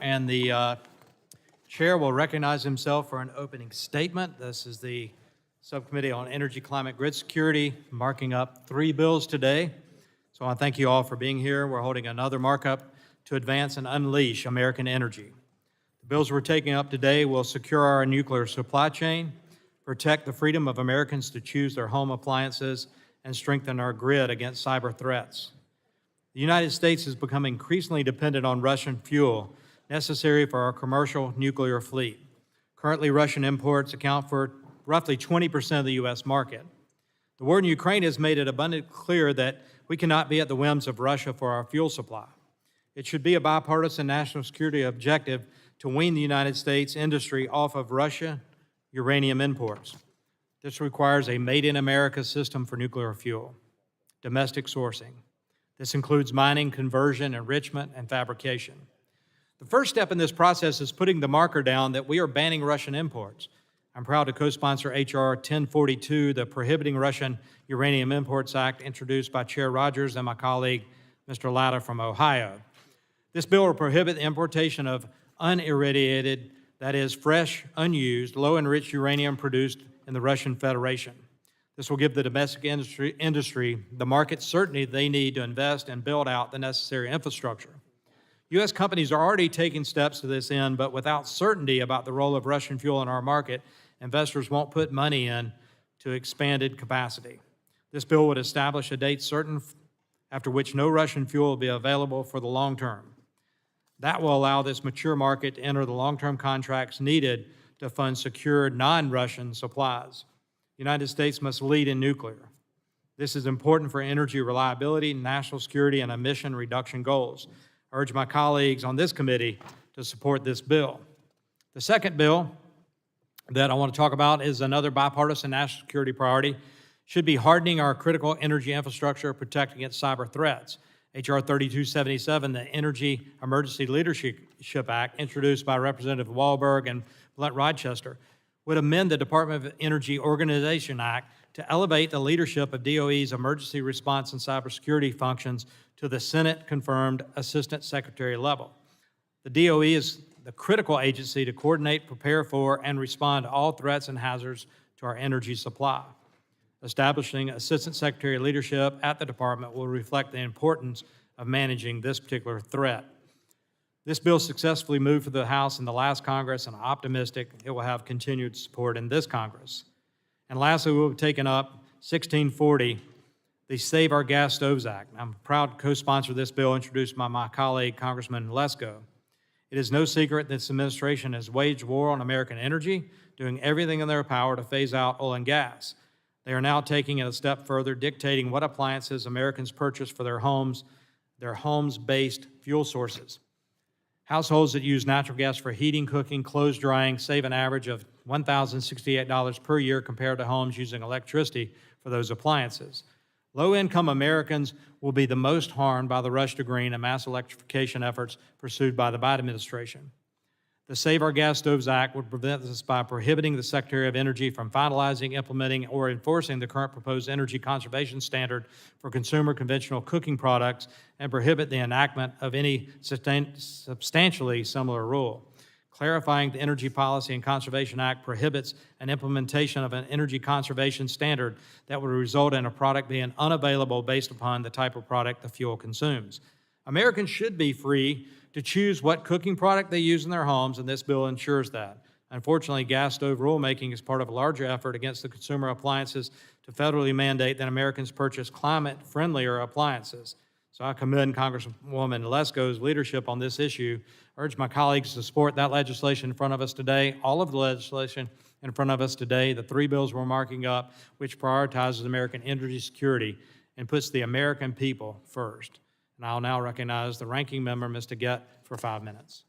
and the chair will recognize himself for an opening statement. This is the Subcommittee on Energy, Climate, Grid Security, marking up 3 bills today. So I want to thank you all for being here. We're holding another markup to advance and unleash American energy. The bills we're taking up today will secure our nuclear supply chain, protect the freedom of Americans to choose their home appliances, and strengthen our grid against cyber threats. The United States has become increasingly dependent on Russian fuel necessary for our commercial nuclear fleet. Currently, Russian imports account for roughly 20% of the U.S. market. The war in Ukraine has made it abundantly clear that we cannot be at the whims of Russia for our fuel supply. It should be a bipartisan national security objective to wean the United States industry off of Russia uranium imports. This requires a made-in-America system for nuclear fuel, domestic sourcing. This includes mining, conversion, enrichment, and fabrication. The first step in this process is putting the marker down that we are banning Russian imports. I'm proud to co-sponsor H.R. 1042, the Prohibiting Russian Uranium Imports Act, introduced by Chair Rodgers and my colleague, Mr. Latta from Ohio. This bill will prohibit the importation of unirradiated, that is, fresh, unused, low-enriched uranium produced in the Russian Federation. This will give the domestic industry the market certainty they need to invest and build out the necessary infrastructure. U.S. companies are already taking steps to this end, but without certainty about the role of Russian fuel in our market, investors won't put money in to expanded capacity. This bill would establish a date certain after which no Russian fuel will be available for the long term. That will allow this mature market to enter the long-term contracts needed to fund secure non-Russian supplies. The United States must lead in nuclear. This is important for energy reliability, national security, and emission reduction goals. I urge my colleagues on this committee to support this bill. The second bill that I want to talk about is another bipartisan national security priority. Should be hardening our critical energy infrastructure, protecting against cyber threats. H.R. 3277, the Energy Emergency Leadership Act, introduced by Representative Walberg and Blunt Rochester, would amend the Department of Energy Organization Act to elevate the leadership of DOE's emergency response and cybersecurity functions to the Senate-confirmed Assistant Secretary level. The DOE is the critical agency to coordinate, prepare for, and respond to all threats and hazards to our energy supply. Establishing Assistant Secretary leadership at the department will reflect the importance of managing this particular threat. This bill successfully moved through the House in the last Congress, and I'm optimistic it will have continued support in this Congress. And lastly, we will have taken up 1640, the Save Our Gas Stoves Act. I'm proud to co-sponsor this bill introduced by my colleague, Congressman Lesko. It is no secret this administration has waged war on American energy, doing everything in their power to phase out oil and gas. They are now taking it a step further, dictating what appliances Americans purchase for their homes-based fuel sources. Households that use natural gas for heating, cooking, clothes drying save an average of $1,068 per year compared to homes using electricity for those appliances. Low-income Americans will be the most harmed by the rush to green and mass electrification efforts pursued by the Biden administration. The Save Our Gas Stoves Act would prevent this by prohibiting the Secretary of Energy from finalizing, implementing, or enforcing the current proposed energy conservation standard for consumer conventional cooking products and prohibit the enactment of any substantially similar rule. Clarifying the Energy Policy and Conservation Act prohibits an implementation of an energy conservation standard that would result in a product being unavailable based upon the type of product the fuel consumes. Americans should be free to choose what cooking product they use in their homes, and this bill ensures that. Unfortunately, gas stove rulemaking is part of a larger effort against the consumer appliances to federally mandate that Americans purchase climate-friendlier appliances. So I commend Congresswoman Lesko's leadership on this issue. I urge my colleagues to support that legislation in front of us today, all of the legislation in front of us today, the 3 bills we're marking up, which prioritizes American energy security and puts the American people first. And I'll now recognize the ranking member, Mr. Gett, for 5 minutes.